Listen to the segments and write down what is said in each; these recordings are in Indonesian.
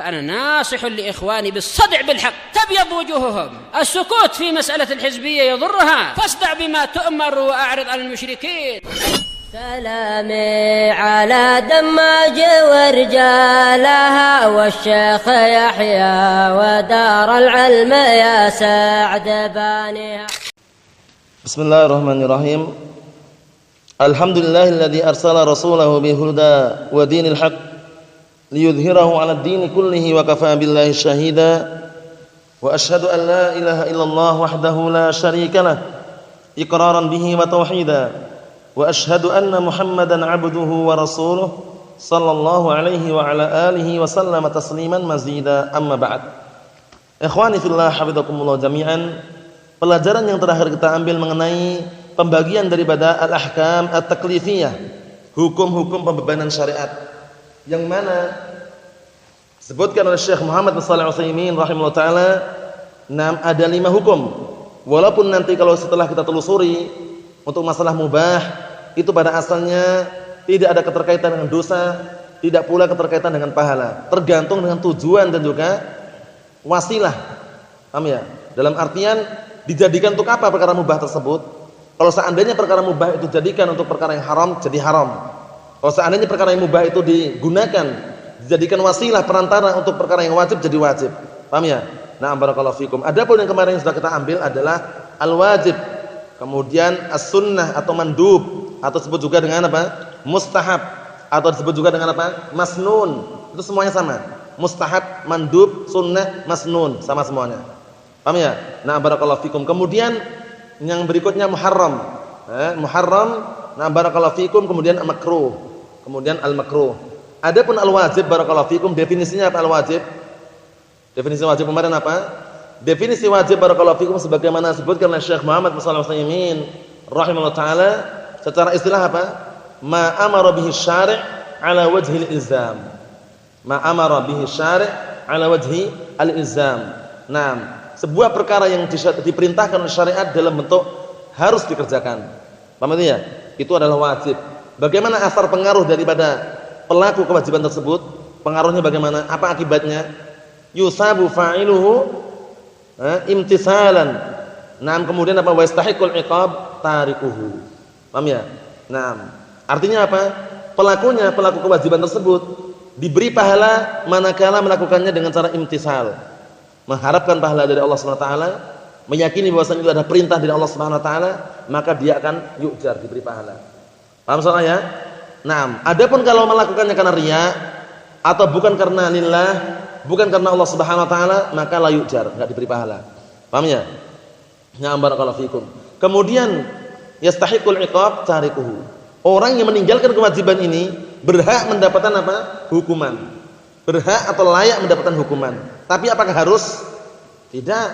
فأنا ناصح لإخواني بالصدع بالحق تبيض وجوههم. السكوت في مسألة الحزبية يضرها، فاصدع بما تؤمر وأعرض عن المشركين. سلامي على دماج ورجالها والشيخ يحيى ودار العلم يا سعد بانيها. بسم الله الرحمن الرحيم. الحمد لله الذي أرسل رسوله بالهدى ودين الحق ليظهره على الدين كله وكفى بالله شهيدا وأشهد أن لا إله إلا الله وحده لا شريك له إقرارا به وتوحيدا وأشهد أن محمدا عبده ورسوله صلى الله عليه وعلى آله وسلم تسليما مزيدا. أما بعد. Ikhwani fillah hafizakumullah jami'an. Pelajaran yang terakhir kita ambil mengenai pembagian daripada al-ahkam at-taklifiyah, hukum-hukum pembebanan syariat, yang mana disebutkan oleh Syekh Muhammad bin Shalih Al-Utsaimin rahimahullah taala, ada 5 hukum. Walaupun nanti kalau setelah kita telusuri untuk masalah mubah itu pada asalnya tidak ada keterkaitan dengan dosa, tidak pula keterkaitan dengan pahala, tergantung dengan tujuan dan juga wasilah. Paham ya? Dalam artian dijadikan untuk apa perkara mubah tersebut? Kalau seandainya perkara mubah itu dijadikan untuk perkara yang haram, jadi haram. Kalau seandainya perkara yang mubah itu digunakan, dijadikan wasilah perantara untuk perkara yang wajib, jadi wajib. Paham ya? Nah, barakallahu fikum. Adapun yang kemarin yang sudah kita ambil adalah al-wajib, kemudian as-sunnah atau mandub, atau disebut juga dengan apa? Mustahab, atau disebut juga dengan apa? Masnun. Itu semuanya sama. Mustahab, mandub, sunnah, masnun, sama semuanya. Paham ya? Nah, barakallahu fikum. Kemudian yang berikutnya muharram. Muharram, nah barakallahu fikum, kemudian makruh. Kemudian al-makruh. Adapun al-wajib, barakallahu fikum, definisinya apa al-wajib? Definisi wajib kemarin apa? Definisi wajib, barakallahu fikum, sebagaimana disebutkan oleh Syekh Muhammad bin Shalih Al-Utsaimin rahimahullah taala, secara istilah apa? Ma amara bihi syari' ala wajhi al-ilzam. Ma amara bihi syari' ala wajhi al-ilzam. Nah, sebuah perkara yang diperintahkan oleh syariat dalam bentuk harus dikerjakan. Paham itu ya? Itu adalah wajib. Bagaimana asar pengaruh daripada pelaku kewajiban tersebut? Pengaruhnya bagaimana? Apa akibatnya? Yusabu fa'iluhu imtisalan. Naam, kemudian apa? Wa yastahiqul iqab tarikuhu. Paham ya? Naam. Artinya apa? Pelakunya, pelaku kewajiban tersebut diberi pahala manakala melakukannya dengan cara imtisal. Mengharapkan pahala dari Allah Subhanahu wa taala, meyakini bahwasanya itu ada perintah dari Allah Subhanahu wa taala, maka dia akan yu'jar, diberi pahala. Paham soalnya? Naam. Adapun kalau melakukannya karena riya atau bukan karena lillah, bukan karena Allah Subhanahu wa taala, maka la yu'jar, enggak diberi pahala. Paham ya? Ya barakallahu fikum. Kemudian yastahiqul iqab tarikuhu. Orang yang meninggalkan kewajiban ini berhak mendapatkan apa? Hukuman. Berhak atau layak mendapatkan hukuman. Tapi apakah harus? Tidak.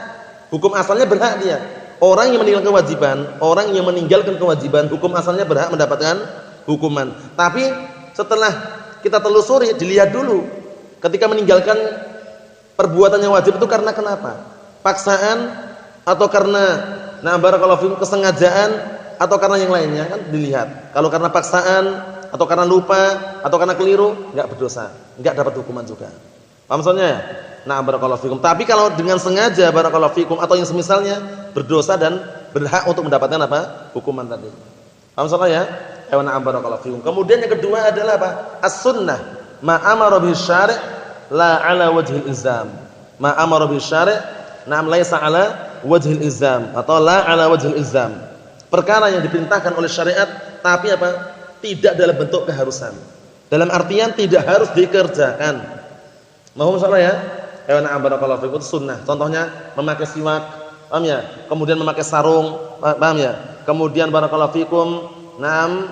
Hukum asalnya berhak dia. Orang yang meninggalkan kewajiban, hukum asalnya berhak mendapatkan hukuman. Tapi setelah kita telusuri, dilihat dulu ketika meninggalkan perbuatan yang wajib itu karena kenapa? Paksaan atau karena barakallahu fikum kesengajaan atau karena yang lainnya, kan dilihat. Kalau karena paksaan atau karena lupa atau karena keliru, enggak berdosa, enggak dapat hukuman juga. Paham maksudnya ya? Nah, barakallahu fikum. Tapi kalau dengan sengaja, barakallahu fikum, atau yang semisalnya, berdosa dan berhak untuk mendapatkan apa? Hukuman tadi. Paham soalnya ya? Nah, barakallahu fikum. Kemudian yang kedua adalah apa? As-sunnah. Ma amara bihi syari' la ala wajhil ilzam. Ma amara bihi syari' na'am laisa ala wajhil ilzam atau la ala wajhil ilzam. Perkara yang diperintahkan oleh syariat tapi apa? Tidak dalam bentuk keharusan. Dalam artian tidak harus dikerjakan. Mohon salah ya. Na'am barakallahu fikum, sunnah. Contohnya memakai siwak, paham ya? Kemudian memakai sarung, paham ya? Kemudian barakallahu fikum, na'am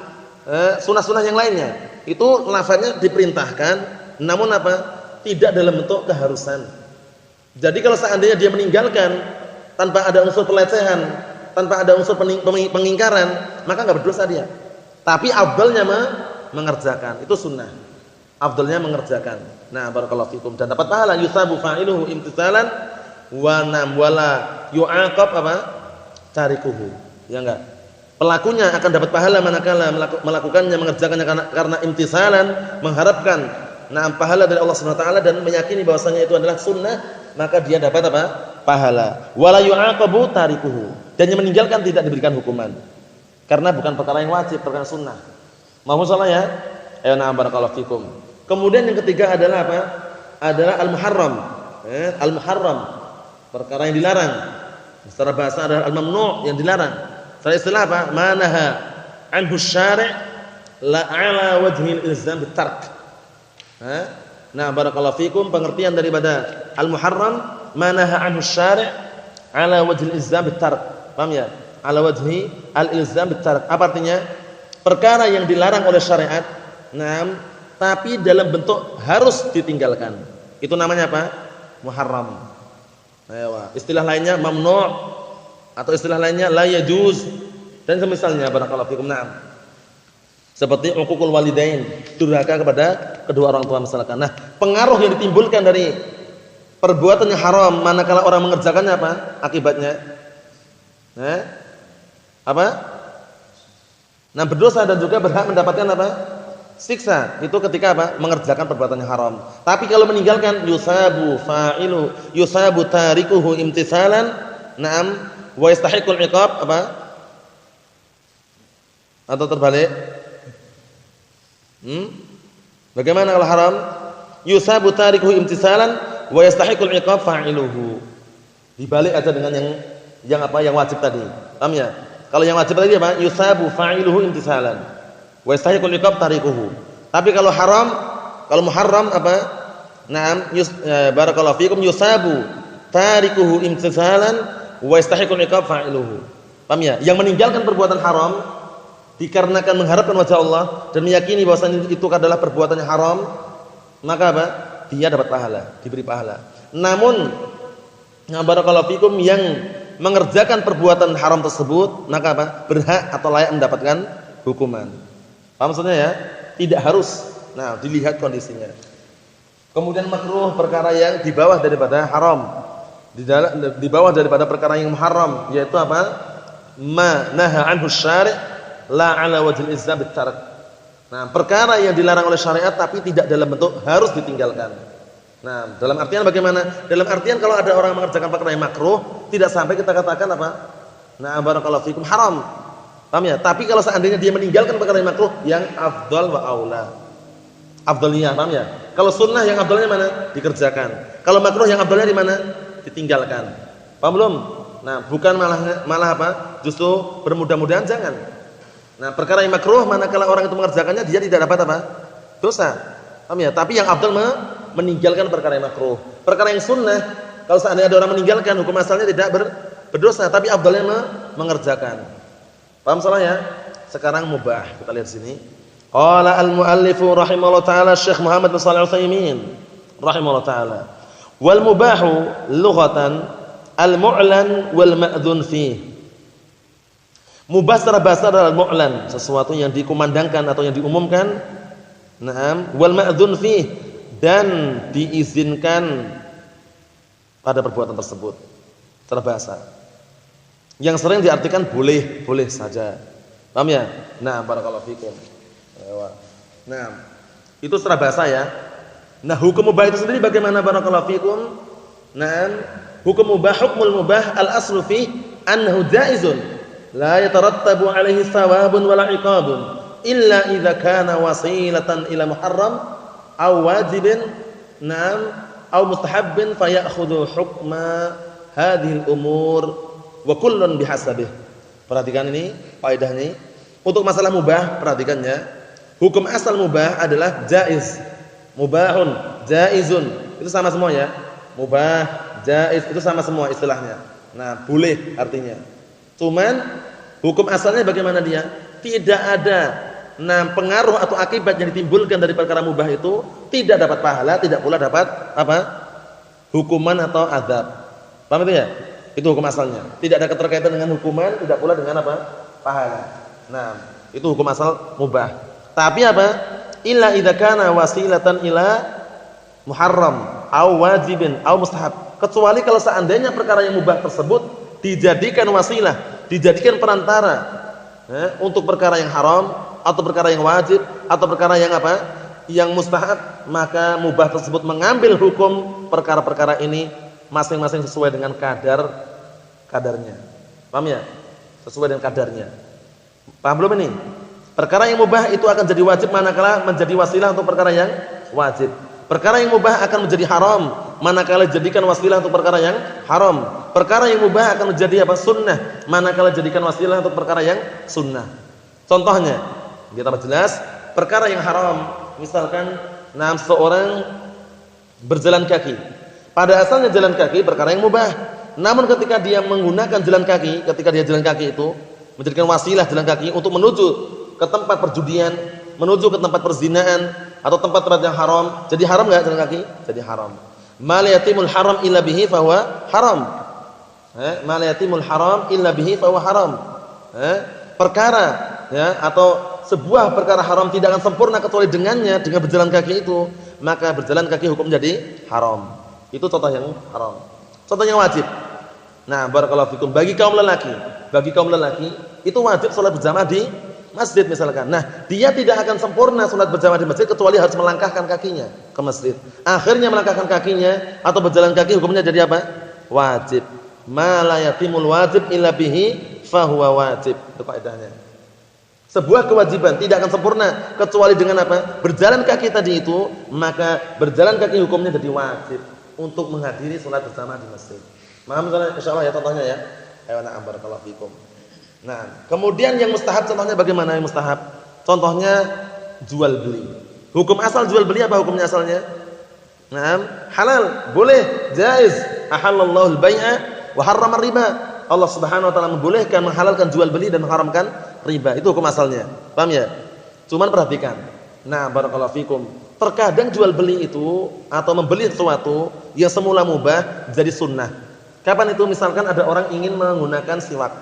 sunnah-sunnah yang lainnya. Itu lafaznya diperintahkan, namun apa? Tidak dalam bentuk keharusan. Jadi kalau seandainya dia meninggalkan tanpa ada unsur pelecehan, tanpa ada unsur pengingkaran, maka enggak berdosa dia. Tapi afdalnya mengerjakan. Itu sunnah. Afdalnya mengerjakan. Nah, barakallahu fikum, dan dapat pahala yusabu fa'iluhu imtisalan wa nam wala yu'aqab apa? Tarikuhu. Ya enggak? Pelakunya akan dapat pahala manakala melakukannya, mengerjakannya karena imtisalan, mengharapkan pahala dari Allah Subhanahu wa taala dan meyakini bahwasanya itu adalah sunnah, maka dia dapat apa? Pahala. Wala yu'aqabu tarikuhu. Dan yang meninggalkan tidak diberikan hukuman. Karena bukan perkara yang wajib, perkara sunnah. Mohon salah ya. Ayo na'am barakallahu fikum. Kemudian yang ketiga adalah apa? Adalah al-muharram. Al-muharram, perkara yang dilarang. Secara bahasa adalah al-mamnu' yang dilarang. Secara istilah apa? Manaha anhu syari' la 'ala wajhi al-ilzam bitark. Nah, barakallahu fikum, pengertian daripada al-muharram manaha anhu syari' 'ala wajhi al-ilzam bitark. Paham ya? 'Ala wajhi al-ilzam bitark. Apa artinya? Perkara yang dilarang oleh syariat, tapi dalam bentuk harus ditinggalkan. Itu namanya apa? Muharram. Istilah lainnya mamnu' atau istilah lainnya la yajuz dan semisalnya barakallahu fikum. Seperti uququl walidain, durhaka kepada kedua orang tua misalkan. Nah, pengaruh yang ditimbulkan dari perbuatan yang haram manakala orang mengerjakannya apa? Akibatnya apa? Nah, berdosa dan juga berhak mendapatkan apa? Siksa. Itu ketika apa? Mengerjakan perbuatan yang haram. Tapi kalau meninggalkan yusabu fa'ilu, yusabu tarikuhu imtisalan, wa yastahiqul iqab apa? Atau terbalik? Bagaimana kalau haram? Yusabu tarikuhu imtisalan wa yastahiqul iqab fa'iluhu. Dibalik aja dengan yang apa? Yang wajib tadi. Paham ya? Kalau yang wajib tadi apa? Yusabu fa'iluhu imtisalan wa yastahiqul iqab tarikuhu. Tapi kalau haram, kalau muharram apa? Barakallahu fikum, yusabu tarikuhu imtisalan wa yastahiqul iqab fa'iluhu. Paham ya? Yang meninggalkan perbuatan haram dikarenakan mengharapkan wajah Allah dan meyakini bahwasanya itu adalah perbuatan yang haram, maka apa? Dia dapat pahala, diberi pahala. Namun barakallahu fikum, yang mengerjakan perbuatan haram tersebut, maka apa? Berhak atau layak mendapatkan hukuman. Paham maksudnya ya? Tidak harus. Nah, dilihat kondisinya. Kemudian makruh, perkara yang di bawah daripada haram. Di bawah daripada perkara yang muharram, yaitu apa? Ma naha anhu syari' la 'ala wajhil ilzam bitark. Nah, perkara yang dilarang oleh syariat tapi tidak dalam bentuk harus ditinggalkan. Nah, dalam artian bagaimana? Dalam artian kalau ada orang mengerjakan perkara yang makruh, tidak sampai kita katakan apa? Nah, barakallahu fikum, haram. Paham ya? Tapi kalau seandainya dia meninggalkan perkara yang makruh, yang afdal wa aula. Afdalnya, paham ya? Kalau sunnah yang afdalnya mana? Dikerjakan. Kalau makruh yang afdalnya di mana? Ditinggalkan. Paham belum? Nah, bukan malah apa? Justru bermudah-mudahan jangan. Nah, perkara yang makruh manakala orang itu mengerjakannya dia tidak dapat apa? Dosa. Paham ya? Tapi yang afdal meninggalkan perkara yang makruh. Perkara yang sunnah, kalau seandainya ada orang meninggalkan, hukum asalnya tidak berdosa, tapi afdalnya mengerjakan. Paham salah ya? Sekarang mubah. Kita lihat sini. Qala al-muallifu rahimahullah ta'ala Syekh Muhammad bin Shalih Al-Utsaimin rahimahullah ta'ala. Wal mubahu lughatan al-mu'lan wal ma'dzun fih. Mubah secara bahasa adalah al-mu'lan, sesuatu yang dikumandangkan atau yang diumumkan. Wal ma'dzun fih, dan diizinkan pada perbuatan tersebut. Secara bahasa. Yang sering diartikan boleh saja. Paham ya? Nah, barakallahu fikum. Nah, itu secara bahasa ya. Nah, hukum mubah itu sendiri bagaimana barakallahu fikum? Nah, hukum mubah, hukmul mubah al-aslu fi annahu jaizun la yatarattabu alaihi thawabun wala iqabun illa idza kana wasilatan ila muharram aw wajibin aw mustahabbin fayakhudhu hukma hadhil umur wa kullun bihasabih. Perhatikan ini faedahnya. Untuk masalah mubah, perhatikannya. Hukum asal mubah adalah jaiz. Mubahun, jaizun. Itu sama semua ya. Mubah, jaiz itu sama semua istilahnya. Nah, boleh artinya. Cuman hukum asalnya bagaimana dia? Tidak ada pengaruh atau akibat yang ditimbulkan dari perkara mubah itu, tidak dapat pahala, tidak pula dapat apa? Hukuman atau azab. Paham itu ya? Itu hukum asalnya. Tidak ada keterkaitan dengan hukuman, tidak pula dengan apa? Pahala. Nah, itu hukum asal mubah. Tapi apa? Illa idza kana wasilatan ila muharram aw wajibin aw mustahab. Kecuali kalau seandainya perkara yang mubah tersebut dijadikan wasilah, dijadikan perantara untuk perkara yang haram atau perkara yang wajib atau perkara yang apa? yang mustahab, maka mubah tersebut mengambil hukum perkara-perkara ini masing-masing sesuai dengan kadarnya. Paham ya? Sesuai dengan kadarnya. Paham belum ini? Perkara yang mubah itu akan jadi wajib manakala menjadi wasilah untuk perkara yang wajib. Perkara yang mubah akan menjadi haram manakala dijadikan wasilah untuk perkara yang haram. Perkara yang mubah akan menjadi apa? Sunnah manakala dijadikan wasilah untuk perkara yang sunnah. Contohnya, kita perjelas, perkara yang haram, misalkan seorang berjalan kaki. Pada asalnya jalan kaki perkara yang mubah. Namun ketika dia menggunakan jalan kaki, ketika dia jalan kaki itu menjadikan wasilah jalan kaki untuk menuju ke tempat perjudian, menuju ke tempat perzinaan atau tempat-tempat yang haram, jadi haram enggak jalan kaki? Jadi haram. Mal yatimul haram illa bihi fahuwa haram. Mal yatimul haram illa bihi fahuwa haram. Perkara ya atau sebuah perkara haram tidak akan sempurna kecuali dengannya, dengan berjalan kaki itu, maka berjalan kaki hukum jadi haram. Itu contoh yang haram. Contoh yang wajib. Nah, barakallahu fikum, bagi kaum lelaki itu wajib salat berjamaah di masjid misalkan. Nah, dia tidak akan sempurna salat berjamaah di masjid kecuali harus melangkahkan kakinya ke masjid. Akhirnya melangkahkan kakinya atau berjalan kaki hukumnya jadi apa? Wajib. Ma la yatimul wajib illa bihi fahuwa wajib. Itu kaidahnya. Sebuah kewajiban tidak akan sempurna kecuali dengan apa? Berjalan kaki tadi itu, maka berjalan kaki hukumnya jadi wajib untuk menghadiri salat berjamaah di masjid. Paham insyaallah ya contohnya ya. Ayo na'am barakallahu fikum. Nah, kemudian yang mustahab contohnya bagaimana yang mustahab? Contohnya jual beli. Hukum asal jual beli apa hukumnya asalnya? Naam, halal, boleh, jaiz. Ahallallahu al-bai'a wa harrama riba. Allah Subhanahu wa taala membolehkan, menghalalkan jual beli dan mengharamkan riba. Itu hukum asalnya. Paham ya? Cuman perhatikan. Nah, barakallahu fikum. Terkadang jual beli itu atau membeli sesuatu yang semula mubah jadi sunnah. Kapan itu? Misalkan ada orang ingin menggunakan siwak.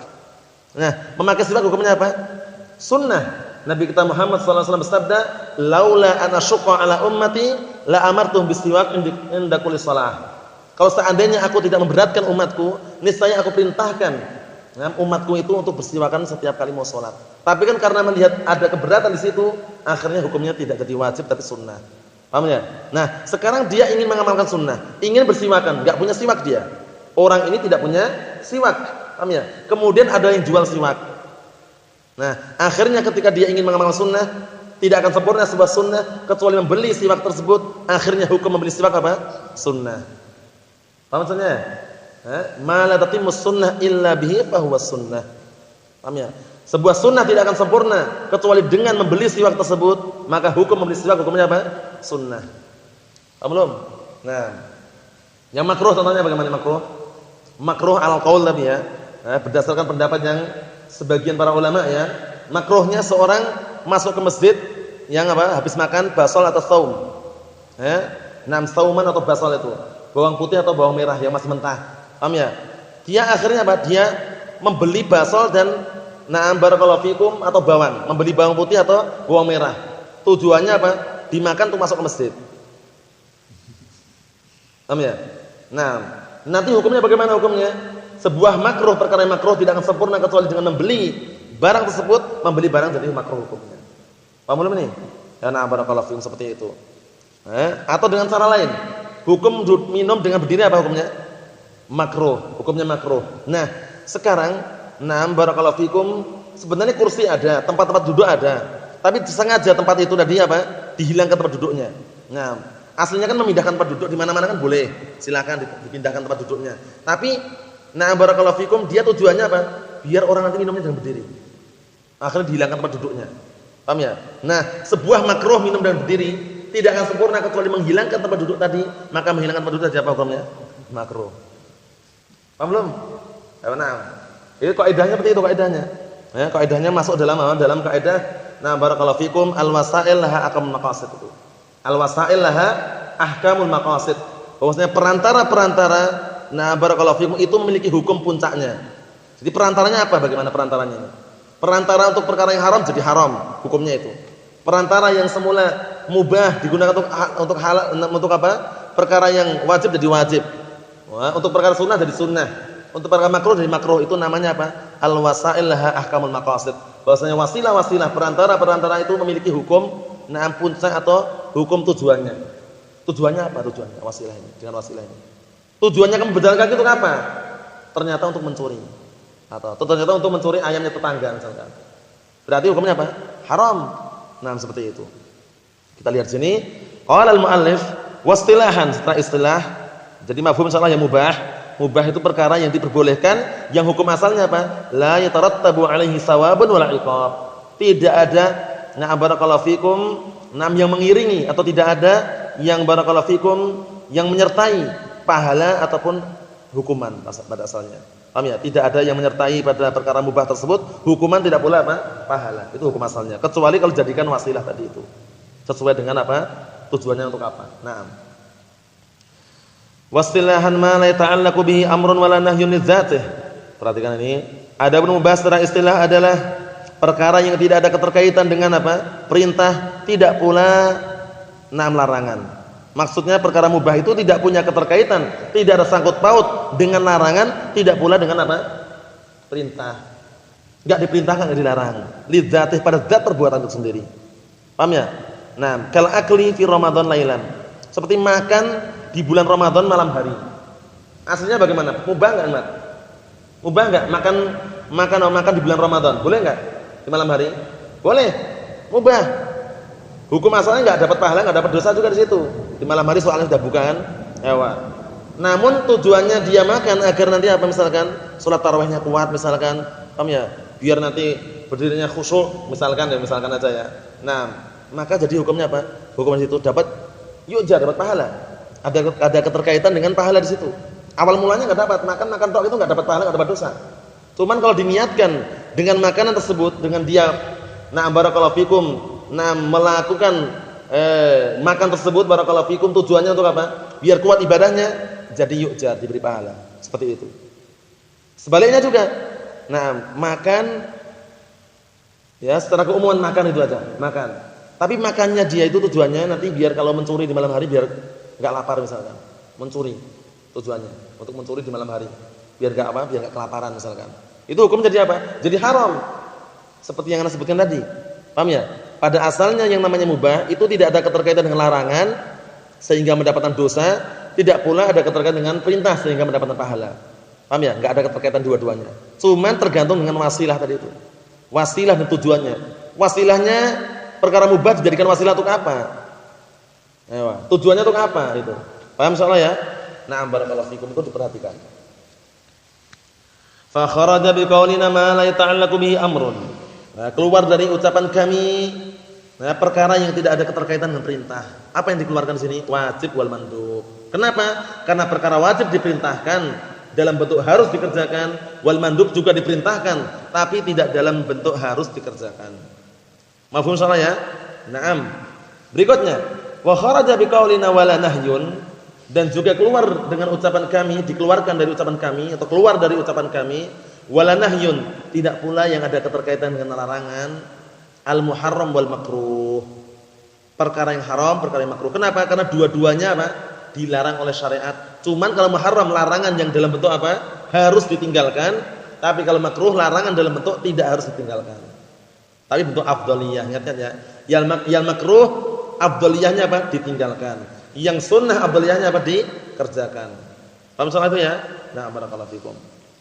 Nah, memakai siwak hukumnya apa? Sunnah. Nabi kita Muhammad SAW bersabda, "Laula ana syuqqa ala ummati la amartuhum bisiwak inda kulli shalah." Kalau seandainya aku tidak memberatkan umatku, niscaya aku perintahkan umatku itu untuk bersiwakan setiap kali mau sholat. Tapi kan karena melihat ada keberatan di situ, akhirnya hukumnya tidak jadi wajib tapi sunnah. Paham ya? Nah, sekarang dia ingin mengamalkan sunnah, ingin bersiwakan, enggak punya siwak dia. Orang ini tidak punya siwak. Paham ya? Kemudian ada yang jual siwak. Nah, akhirnya ketika dia ingin mengamalkan sunnah, tidak akan sempurna sebuah sunnah kecuali membeli siwak tersebut. Akhirnya hukum membeli siwak apa? Sunnah. Paham maksudnya? Ma la tatimmus sunnah illa bihi fa huwa sunnah. Paham ya? Sebuah sunnah tidak akan sempurna kecuali dengan membeli siwak tersebut, maka hukum membeli siwak hukumnya apa? Sunnah. Paham belum? Nah, yang makruh contohnya bagaimana makruh? Makruh al-qaul tadi ya. Berdasarkan pendapat yang sebagian para ulama ya, makruhnya seorang masuk ke masjid yang apa? Habis makan basal atau saum. Sauman atau basal itu. Bawang putih atau bawang merah yang masih mentah. Paham ya? Dia akhirnya apa? Dia membeli basal dan barakallahu fikum atau bawang, membeli bawang putih atau bawang merah. Tujuannya apa? Dimakan untuk masuk ke masjid. Paham ya? Nah, nanti hukumnya bagaimana hukumnya? Sebuah makruh, perkara yang makruh tidak akan sempurna kecuali dengan membeli barang tersebut, membeli barang jadi makruh hukumnya. Paham belum ini? Ya, barakallahu fikum seperti itu. Atau dengan cara lain, hukum minum dengan berdiri apa hukumnya? Makruh, hukumnya makruh. Nah, sekarang barakallahu fikum, sebenarnya kursi ada, tempat-tempat duduk ada, tapi sengaja tempat itu tadi apa? Dihilangkan tempat duduknya. Nah, aslinya kan memindahkan tempat duduk di mana-mana kan boleh, silakan dipindahkan tempat duduknya. Tapi barakallahu fikum, dia tujuannya apa? Biar orang nanti minumnya dengan berdiri. Akhirnya dihilangkan tempat duduknya. Paham ya? Nah, sebuah makruh minum dengan berdiri tidak akan sempurna kecuali menghilangkan tempat duduk tadi, maka menghilangkan tempat duduk apa hukumnya? Makruh. Paham belum? Itu kaidahnya seperti itu kaidahnya. Kaidahnya masuk dalam kaidah barakallahu fikum al-wasail laha ahkamul maqasid itu. Al-wasail laha ahkamul maqasid. Bahwasanya perantara-perantara barakallahu fikum itu memiliki hukum puncaknya. Jadi perantaranya apa? Bagaimana perantaranya? Perantara untuk perkara yang haram jadi haram hukumnya itu. Perantara yang semula mubah digunakan untuk halal, untuk apa? Perkara yang wajib jadi wajib. Untuk perkara sunnah jadi sunnah. Untuk perkara makruh jadi makruh. Itu namanya apa? Al-wasail laha ahkamul maqasid. Bahwasanya wasilah-wasilah perantara-perantara itu memiliki hukum puncak atau hukum tujuannya. Tujuannya apa tujuannya? Wasilah ini, dengan wasilah ini. Tujuannya kamu berjalan kaki itu apa? Ternyata untuk mencuri. Atau ternyata untuk mencuri ayamnya tetangga misalkan. Berarti hukumnya apa? Haram. Nah, seperti itu. Kita lihat sini, qala al-muallif wastilahan, setelah istilah. Jadi mafhum insyaallah yang mubah. Mubah itu perkara yang diperbolehkan, yang hukum asalnya apa? La yatarattabu alaihi shawabun wala iqab. Tidak ada barakallahu fikum yang mengiringi atau tidak ada yang barakallahu fikum yang menyertai pahala ataupun hukuman pada asalnya. Paham ya? Tidak ada yang menyertai pada perkara mubah tersebut, hukuman tidak pula apa? Pahala. Itu hukum asalnya. Kecuali kalau jadikan wasilah tadi itu. Sesuai dengan apa? Tujuannya untuk apa? Naam. Wastilahan ma la yata'allaqu bihi amrun wala nahyun lidzatih. Perhatikan ini. Adapun mubah secara istilah adalah perkara yang tidak ada keterkaitan dengan apa? Perintah, tidak pula larangan. Maksudnya perkara mubah itu tidak punya keterkaitan, tidak ada sangkut paut dengan larangan, tidak pula dengan apa? Perintah. Enggak diperintahkan, enggak dilarang. Lidzatih, pada zat perbuatan itu sendiri. Paham ya? Nah, kal akli fi Ramadan lailan. Seperti makan di bulan Ramadan malam hari. Aslinya bagaimana? Mubah enggak, Mat? Mubah enggak makan di bulan Ramadan? Boleh enggak? Di malam hari? Boleh. Mubah. Hukum asalnya enggak dapat pahala, enggak dapat dosa juga di situ. Di malam hari soalnya sudah bukan. Namun tujuannya dia makan agar nanti apa misalkan salat tarawihnya kuat misalkan, paham ya? Biar nanti berdirinya khusyuk misalkan aja ya. Nah, maka jadi hukumnya apa? Hukum di situ dapat yujar, dapat pahala. Ada keterkaitan dengan pahala di situ. Awal mulanya enggak dapat, makan tok itu enggak dapat pahala, enggak dapat dosa. Cuman kalau diniatkan dengan makanan tersebut, dengan dia barakallahu fikum melakukan makan tersebut barakallahu fikum, tujuannya untuk apa? Biar kuat ibadahnya, jadi yujar, diberi pahala. Seperti itu. Sebaliknya juga. Makan ya secara keumuman makan itu aja, makan. Tapi makannya dia itu tujuannya nanti biar kalau mencuri di malam hari biar enggak lapar misalkan. Mencuri tujuannya untuk mencuri di malam hari. Biar enggak kelaparan misalkan. Itu hukum jadi apa? Jadi haram. Seperti yang Anda sebutkan tadi. Paham ya? Pada asalnya yang namanya mubah itu tidak ada keterkaitan dengan larangan sehingga mendapatkan dosa, tidak pula ada keterkaitan dengan perintah sehingga mendapatkan pahala. Paham ya? Enggak ada keterkaitan dua-duanya. Cuman tergantung dengan wasilah tadi itu. Wasilah dan tujuannya. Wasilahnya perkara mubah dijadikan wasilah untuk apa? Tujuannya untuk apa itu? Paham insyaallah ya? Na'am barakallahu fikum, itu diperhatikan. Fa kharaja biqaulina ma la yata'allaqu bihi amrun. Keluar dari ucapan kami perkara yang tidak ada keterkaitan dengan perintah. Apa yang dikeluarkan di sini? Wajib wal mandub. Kenapa? Karena perkara wajib diperintahkan dalam bentuk harus dikerjakan, wal mandub juga diperintahkan tapi tidak dalam bentuk harus dikerjakan. Mafhum insyaallah ya? Naam. Berikutnya, wa kharaja biqaulina wala nahyun, dan juga keluar dengan ucapan kami, dikeluarkan dari ucapan kami atau keluar dari ucapan kami, wala nahyun, tidak pula yang ada keterkaitan dengan larangan, al muharram wal makruh. Perkara yang haram, perkara yang makruh. Kenapa? Karena dua-duanya apa? Dilarang oleh syariat. Cuman kalau muharram larangan yang dalam bentuk apa? Harus ditinggalkan. Tapi kalau makruh larangan dalam bentuk tidak harus ditinggalkan. Tapi bentuk afdhaliyah, ingat ya. Yang makruh afdhaliyahnya apa? Ditinggalkan. Yang sunnah afdhaliyahnya apa? Dikerjakan. Paham soal itu ya? Nah, barakallahu fikum.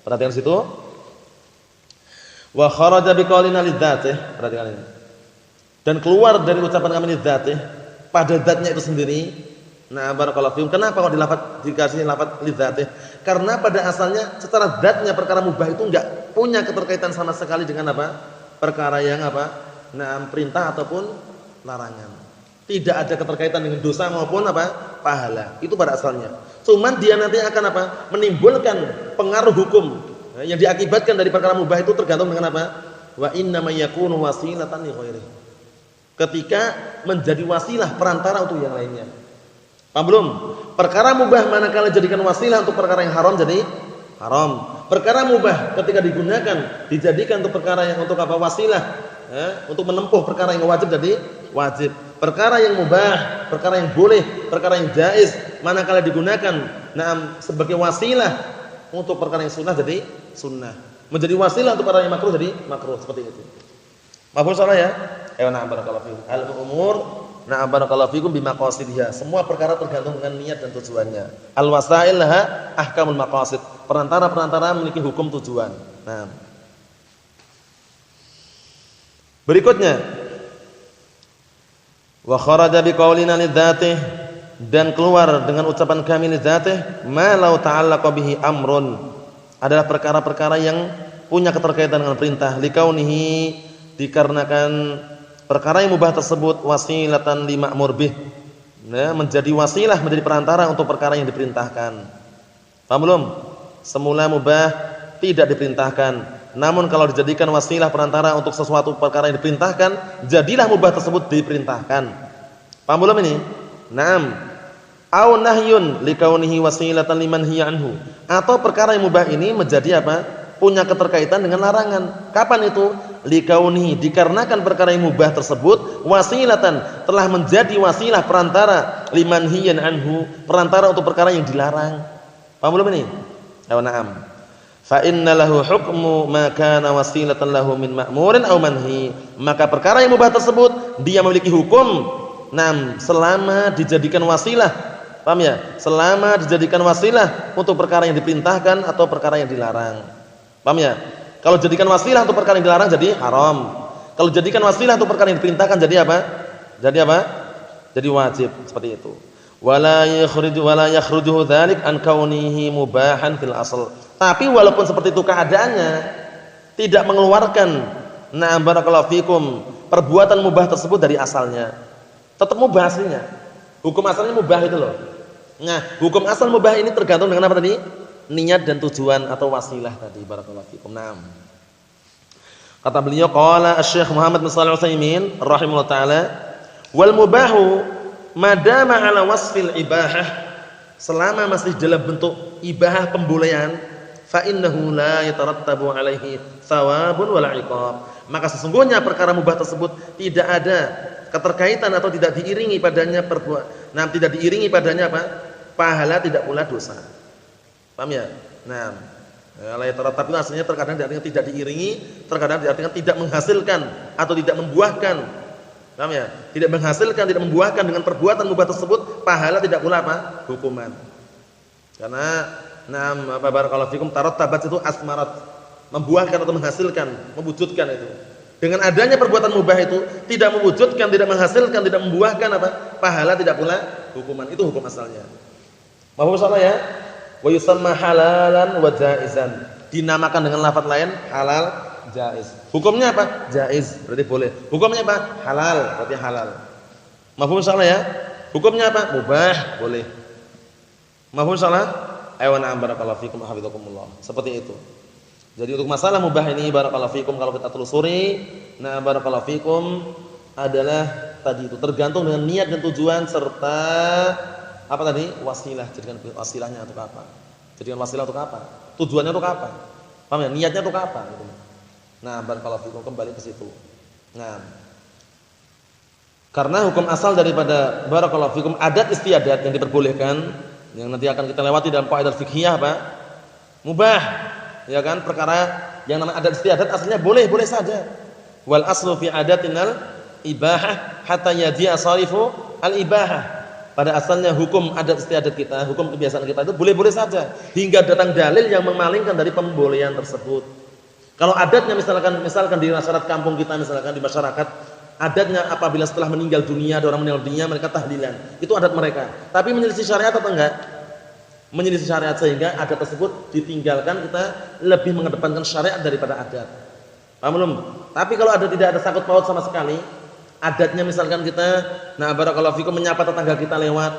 Perhatikan situ. Wa kharaja biqaulina lidzatih, perhatikan ini. Dan keluar dari ucapan kami lidzatih, pada zatnya itu sendiri. Nah, barakallahu fikum. Kenapa kok dikasih lafaz lidzatih? Karena pada asalnya secara zatnya perkara mubah itu enggak punya keterkaitan sama sekali dengan apa? Perkara yang apa? Nah, perintah ataupun larangan. Tidak ada keterkaitan dengan dosa maupun apa? Pahala. Itu pada asalnya. Cuman dia nanti akan apa? Menimbulkan pengaruh hukum yang diakibatkan dari perkara mubah itu tergantung dengan apa? Wa inna may yakunu wasilatan li ghairihi. Ketika menjadi wasilah perantara untuk yang lainnya. Paham belum? Perkara mubah manakala jadikan wasilah untuk perkara yang haram jadi haram. Perkara mubah ketika digunakan dijadikan untuk perkara yang untuk apa? Wasilah, untuk menempuh perkara yang wajib jadi wajib. Perkara yang mubah, perkara yang boleh, perkara yang jaiz manakala digunakan sebagai wasilah untuk perkara yang sunnah jadi sunnah. Menjadi wasilah untuk perkara yang makruh jadi makruh, seperti itu. Mafhum salah ya? Ayo na'am barakallahu fiikum. Al-umur Na'am barakallahu fikum bimaqasidha. Semua perkara tergantung dengan niat dan tujuannya. Al-wasail laha ahkamul maqasid. Perantara-perantara memiliki hukum tujuan. Nah. Berikutnya wa kharaja biqaulina lidzatih, dan keluar dengan ucapan kami lidzatih ma law ta'allaqa bihi amrun, adalah perkara-perkara yang punya keterkaitan dengan perintah, likaunihi, dikarenakan perkara yang mubah tersebut wasilatan li ma'mur bih, nah, menjadi wasilah, menjadi perantara untuk perkara yang diperintahkan. Paham belum? Semula mubah tidak diperintahkan, namun kalau dijadikan wasilah perantara untuk sesuatu perkara yang diperintahkan, jadilah mubah tersebut diperintahkan. Paham belum ini? Naam. Au nahyun likaunihi wasilatan liman hiya anhu, atau perkara yang mubah ini menjadi apa? Punya keterkaitan dengan larangan. Kapan itu? Likaunihi, dikarenakan perkara yang mubah tersebut wasilatan, telah menjadi wasilah perantara liman hiya anhu, perantara untuk perkara yang dilarang. Paham belum ini? Ya, na'am. Fa inna lahu hukmu ma kana wasilatan lahu min ma'murin aw manhi, maka perkara yang mubah tersebut dia memiliki hukum, nam, selama dijadikan wasilah. Paham ya? Selama dijadikan wasilah untuk perkara yang diperintahkan atau perkara yang dilarang. Paham ya? Kalau jadikan wasilah untuk perkara yang dilarang jadi haram. Kalau jadikan wasilah untuk perkara yang diperintahkan jadi apa? Jadi apa? Jadi wajib, seperti itu. Wala yakhrujuhu dzalik an kaunihi mubahan fil asl. Tapi walaupun seperti itu keadaannya, tidak mengeluarkan, na'am barakallahu fikum, perbuatan mubah tersebut dari asalnya. Tetap mubah aslinya. Hukum asalnya mubah itu loh. Nah, hukum asal mubah ini tergantung dengan apa tadi? Niat dan tujuan atau wasilah tadi. Barakallahu fikum. Naam. Kata beliau, qala Asy-Syaikh Muhammad bin Shalih Al-Utsaimin rahimahullah taala, wal mubahu madama ala wasfil ibahah, selama masih dalam bentuk ibahah pembolehan, fa innahu la yatarattabu alaihi thawabun wala iqab, maka sesungguhnya perkara mubah tersebut tidak ada keterkaitan atau tidak diiringi padanya perbuatan. Nah, tidak diiringi padanya apa? Pahala, tidak pula dosa. Paham ya? Nah, la yatarattab itu aslinya terkadang diartikan tidak diiringi, terkadang diartikan tidak menghasilkan atau tidak membuahkan. Paham ya? Tidak menghasilkan, tidak membuahkan dengan perbuatan mubah tersebut pahala, tidak pula apa? Hukuman. Karena nah, apa barakallahu fikum, tarattabat itu asmarat, membuahkan atau menghasilkan, mewujudkan itu. Dengan adanya perbuatan mubah itu tidak mewujudkan, tidak menghasilkan, tidak membuahkan apa? Pahala, tidak pula hukuman. Itu hukum asalnya. Paham salah ya? Wa yusamma halalan wa jaizan. Dinamakan dengan lafaz lain halal, jaiz. Hukumnya apa? Jaiz, berarti boleh. Hukumnya apa? Halal, berarti halal. Mafhum salah ya? Hukumnya apa? Mubah, boleh. Mafhum salah? Ayo na'am barakallahu fikum hafizakumullah. Seperti itu. Jadi untuk masalah mubah ini barakallahu fikum, kalau kita telusuri, nah barakallahu fikum adalah tadi itu tergantung dengan niat dan tujuan serta apa tadi? Wasilah. Jadikan wasilahnya untuk apa? Jadikan wasilah untuk apa? Tujuannya untuk apa? Paham ya? Niatnya untuk apa gitu. Nah, barakallahu fikum, kembali ke situ. Nah, karena hukum asal daripada barakallahu fikum adat istiadat yang diperbolehkan, yang nanti akan kita lewati dalam qaidah fiqhiyah apa? Mubah. Ya kan, perkara yang namanya adat istiadat aslinya boleh saja. Wal aslu fi adatinal ibahah hatta yaji'a sarifu al ibahah. Pada asalnya hukum adat istiadat kita, hukum kebiasaan kita itu boleh-boleh saja hingga datang dalil yang memalingkan dari pembolehan tersebut. Kalau adatnya misalkan di masyarakat kampung kita, misalkan di masyarakat adatnya apabila setelah meninggal dunia, ada orang meninggal dunia mereka tahlilan. Itu adat mereka. Tapi menyelisih syariat atau enggak? Menyelisih syariat, sehingga adat tersebut ditinggalkan, kita lebih mengedepankan syariat daripada adat. Paham belum? Tapi kalau ada tidak ada sangkut paut sama sekali, adatnya misalkan kita, nah barakallahu fikum, menyapa tetangga kita lewat,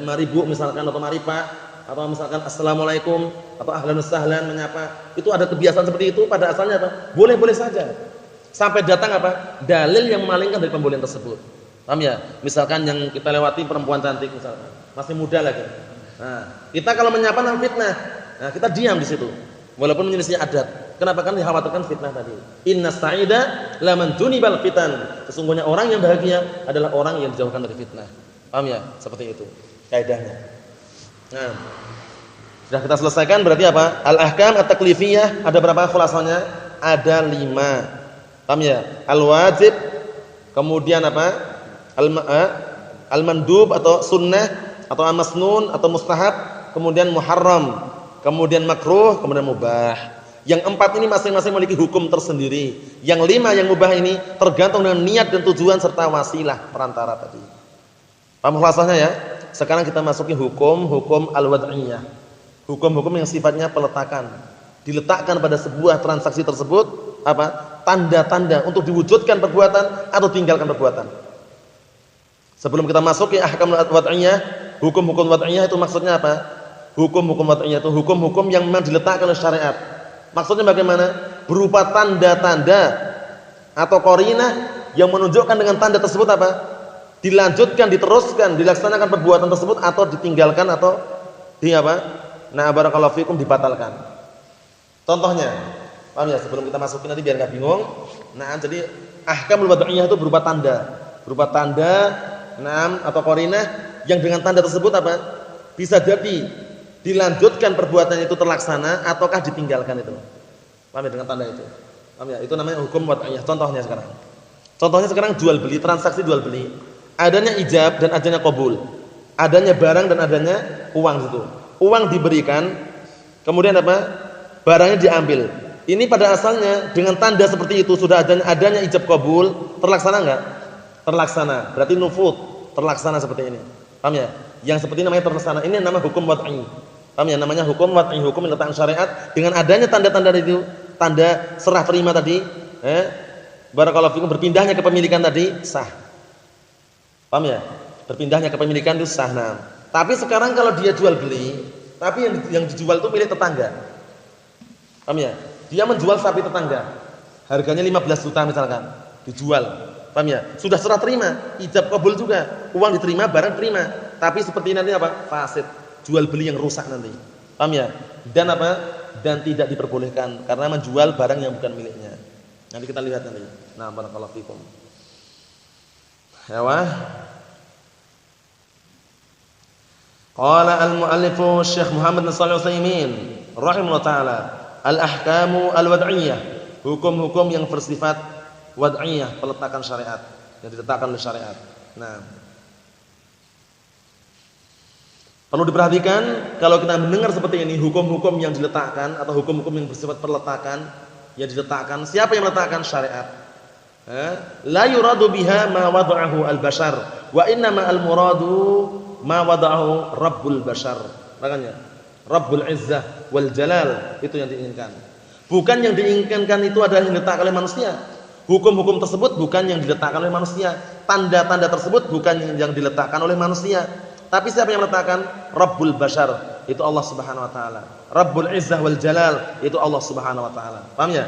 mari bu misalkan, atau mari pak, atau misalkan assalamualaikum, atau ahlan sahlan, menyapa, itu ada kebiasaan seperti itu. Pada asalnya apa? Boleh-boleh saja. Sampai datang apa? Dalil yang memalingkan dari pembolehan tersebut. Paham ya? Misalkan yang kita lewati perempuan cantik misalkan, masih muda lagi. Nah, kita kalau menyapa nang fitnah, nah kita diam di situ. Walaupun menyelisih adat. Kenapa? Kan dikhawatirkan fitnah tadi. Innas sa'ida laman junibal fitan. Sesungguhnya orang yang bahagia adalah orang yang dijauhkan dari fitnah. Paham ya? Seperti itu kaidahnya. Nah, sudah kita selesaikan berarti apa? Al-ahkam at-taklifiyah ada berapa khulasanya? Ada 5. Paham ya? Al-wajib, kemudian apa? Al-mandub atau sunnah atau al-masnun atau mustahab, kemudian muharram, kemudian makruh, kemudian mubah. Yang 4 ini masing-masing memiliki hukum tersendiri. Yang 5 yang mubah ini tergantung dengan niat dan tujuan serta wasilah perantara tadi. Paham khulasahnya ya? Sekarang kita masuki hukum al-wad'iyah. Hukum-hukum yang sifatnya peletakan. Diletakkan pada sebuah transaksi tersebut apa? Tanda-tanda untuk diwujudkan perbuatan atau tinggalkan perbuatan. Sebelum kita masuki ahkam al-wad'iyah, hukum-hukum wad'iyah itu maksudnya apa? Hukum-hukum wad'iyah itu hukum-hukum yang memang diletakkan oleh syariat. Maksudnya bagaimana? Berupa tanda-tanda atau qarinah yang menunjukkan dengan tanda tersebut apa? Dilanjutkan, diteruskan, dilaksanakan perbuatan tersebut atau ditinggalkan atau di apa? Nah, barakallahu fikum dibatalkan. Contohnya, paham ya? Sebelum kita masukin nanti biar enggak bingung. Nah, jadi ahkamul wad'iyah itu berupa tanda. Berupa tanda, atau qarinah yang dengan tanda tersebut apa? Bisa jadi dilanjutkan perbuatan itu terlaksana ataukah ditinggalkan itu. Paham ya dengan tanda itu? Paham ya? Itu namanya hukum wad'iyah. Contohnya sekarang jual beli, transaksi jual beli. Adanya ijab dan adanya qabul. Adanya barang dan adanya uang situ. Uang diberikan, kemudian apa? Barangnya diambil. Ini pada asalnya dengan tanda seperti itu sudah adanya ijab qabul, terlaksana enggak? Terlaksana. Berarti nufud, terlaksana seperti ini. Paham ya? Yang seperti ini namanya terlaksana. Ini namanya hukum wad'i. Paham ya? Namanya hukum wad'i, hukum yang diletakkan syariat dengan adanya tanda-tanda itu, tanda serah terima tadi, barakallahu fikum, berpindahnya kepemilikan tadi sah. Paham ya? Berpindahnya kepemilikan itu sah. Nah, tapi sekarang kalau dia jual beli, tapi yang dijual itu milik tetangga. Paham ya? Dia menjual sapi tetangga. Harganya 15 juta misalkan, dijual. Paham ya? Sudah serah terima, ijab qabul juga. Uang diterima, barang terima. Tapi seperti nanti apa? Fasid. Jual beli yang rusak nanti. Paham ya? Dan apa? Dan tidak diperbolehkan karena menjual barang yang bukan miliknya. Nanti kita lihat nanti. Nah, barakallahu fikum. Ya wah. Qala al-mu'allifu Syekh Muhammad bin Shalih Al-Utsaimin rahimahullah taala, al-ahkamu al-wad'iyah, hukum-hukum yang bersifat wad'iyah, peletakan syariat, yang diletakkan oleh syariat. Nah, perlu diperhatikan kalau kita mendengar seperti ini, hukum-hukum yang diletakkan atau hukum-hukum yang bersifat peletakan yang diletakkan, siapa yang meletakkan? Syariat. La yuradu biha ma wada'ahu al-bashar wa innama al-muradu ma wada'ahu rabbul bashar. Makanya Rabbul Izzah wal Jalal itu yang diinginkan. Bukan yang diinginkan itu adalah yang diletakkan oleh manusia. Hukum-hukum tersebut bukan yang diletakkan oleh manusia. Tanda-tanda tersebut bukan yang diletakkan oleh manusia. Tapi siapa yang meletakkan? Rabbul Bashar, itu Allah Subhanahu wa taala. Rabbul Izzah wal Jalal, itu Allah Subhanahu wa taala. Paham ya?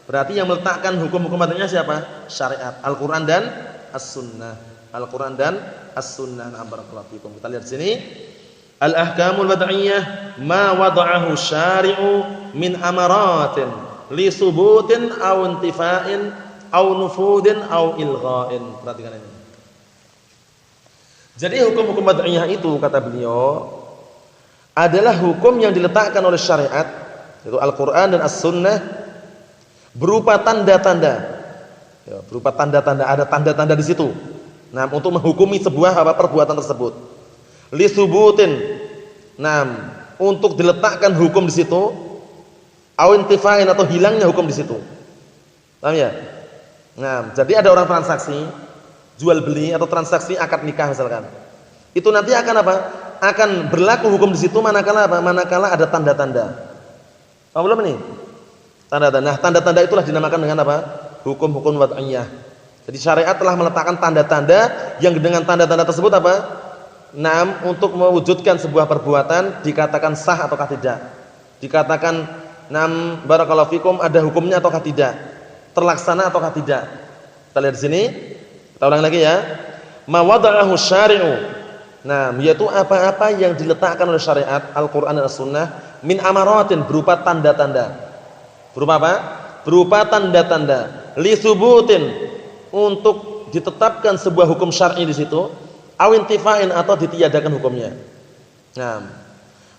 Berarti yang meletakkan hukum-hukum adanya siapa? Syariat, Al-Qur'an dan As-Sunnah. Al-Qur'an dan As-Sunnah. Nah, barakallahu fikum. Kita lihat sini. Al-ahkamul wad'iyah ma wada'ahu syari'u min amaratin li subutin aw intifa'in aw nufudin aw ilgha'in. Perhatikan ini. Jadi hukum-hukum wad'iyah itu kata beliau adalah hukum yang diletakkan oleh syariat, yaitu Al-Qur'an dan As-Sunnah, berupa tanda-tanda. Ya, berupa tanda-tanda, ada tanda-tanda di situ. Nah, untuk menghukumi sebuah perbuatan tersebut. Li subutin. Nah, untuk diletakkan hukum di situ, aw intifa'in atau hilangnya hukum di situ. Paham ya? Nah, jadi ada orang transaksi jual beli atau transaksi akad nikah misalkan. Itu nanti akan apa? Akan berlaku hukum di situ manakala apa? Manakala ada tanda-tanda. Paham belum ini? Tanda-tanda. Nah, tanda-tanda itulah dinamakan dengan apa? Hukum-hukum wad'iyah. Jadi syariat telah meletakkan tanda-tanda yang dengan tanda-tanda tersebut apa? Untuk mewujudkan sebuah perbuatan dikatakan sah ataukah tidak. Dikatakan barakallahu fikum ada hukumnya ataukah tidak. Terlaksana ataukah tidak. Kita lihat di sini. Kita ulang lagi ya. Ma wada'ahu syari'u. Yaitu apa-apa yang diletakkan oleh syariat Al-Qur'an dan As-Sunnah min amaratin, berupa tanda-tanda. Berupa apa? Berupa tanda-tanda. Li subutin, untuk ditetapkan sebuah hukum syar'i di situ, aw intifa'in atau ditiadakan hukumnya.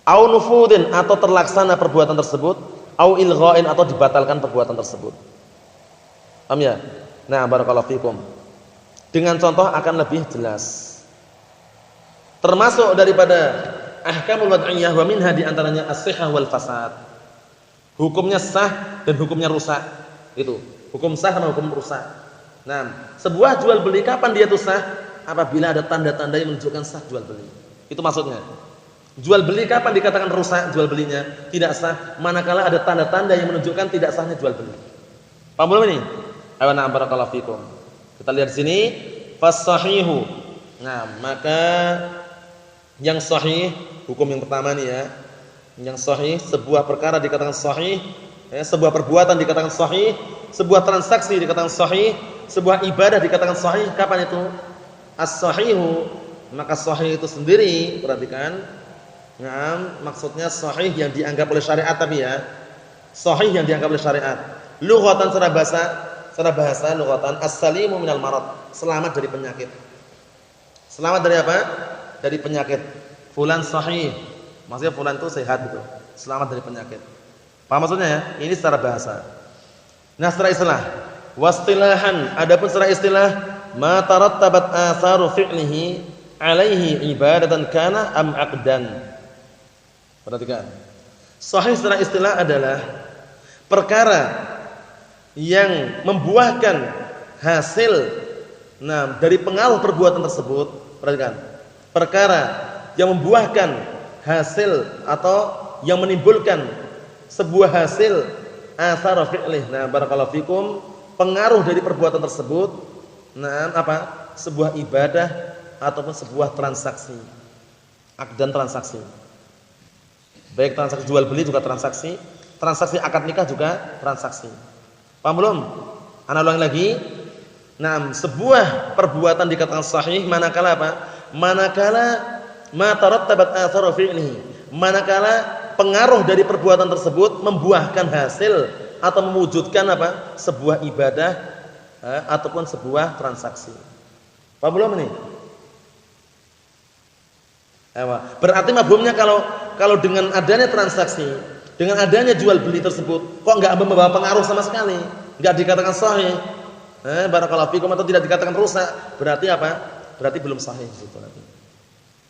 Aw nufudin atau terlaksana perbuatan tersebut, aw ilgha'in atau dibatalkan perbuatan tersebut. Paham ya? Nah, barakallahu fikum. Dengan contoh akan lebih jelas. Termasuk daripada ahkamul wad'iyah wa minha di antaranya as-sihah wal fasad. Hukumnya sah dan hukumnya rusak. Itu, hukum sah sama hukum rusak. Nah, sebuah jual beli kapan dia itu sah? Apabila ada tanda-tanda yang menunjukkan sah jual beli. Itu maksudnya. Jual beli kapan dikatakan rusak jual belinya? Tidak sah manakala ada tanda-tanda yang menunjukkan tidak sahnya jual beli. Paham belum ini? Ayo na'am barakallahu fikum. Kita lihat di sini fas-sahihu. Nah, maka yang sahih, hukum yang pertama nih ya. Yang sahih, sebuah perkara dikatakan sahih, ya, sebuah perbuatan dikatakan sahih, sebuah transaksi dikatakan sahih, sebuah ibadah dikatakan sahih. Kapan itu? As-sahihu, maka sahih itu sendiri, perhatikan. Nah, maksudnya sahih yang dianggap oleh syariat tapi ya. Sahih yang dianggap oleh syariat. Lughatan secara bahasa lughatan as-salimu minal marad, selamat dari penyakit. Selamat dari apa? Dari penyakit. Fulan sahih. Maksudnya fulan itu sehat gitu. Selamat dari penyakit. Paham maksudnya ya? Ini secara bahasa. Nah, secara istilah. Wastilahan, adapun secara istilah, ma tarattabat atharu fi'lihi alaihi ibadatan kana am aqdan. Perhatikan. Sahih secara istilah adalah perkara yang membuahkan hasil dari pengaruh perbuatan tersebut. Perhatikan. Perkara yang membuahkan hasil atau yang menimbulkan sebuah hasil athar fi'lih. Nah, barakallahu fikum, pengaruh dari perbuatan tersebut. Nah, apa? Sebuah ibadah ataupun sebuah transaksi. Aqdan transaksi. Baik transaksi jual beli juga transaksi, transaksi akad nikah juga transaksi. Paham belum? Ana ulangi lagi. Nah, sebuah perbuatan dikatakan sahih manakala apa? Manakala ma tarattabat atharu fi'lihi. Manakala pengaruh dari perbuatan tersebut membuahkan hasil atau mewujudkan apa? Sebuah ibadah ataupun sebuah transaksi. Paham belum ini? Berarti mafhumnya kalau dengan adanya transaksi, dengan adanya jual beli tersebut, kok enggak membawa pengaruh sama sekali, enggak dikatakan sahih. Barakallahu fikum, atau tidak dikatakan rusak, berarti apa? Berarti belum sahih gitu nanti.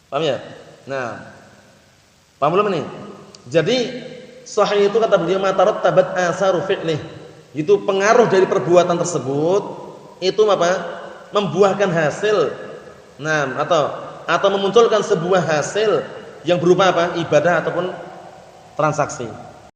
Paham ya? Nah, paham belum ini? Jadi sahih itu kata beliau matarattabat atharu fi'lih. Itu pengaruh dari perbuatan tersebut itu apa? Membuahkan hasil. Nah, atau memunculkan sebuah hasil yang berupa apa? Ibadah ataupun transaksi.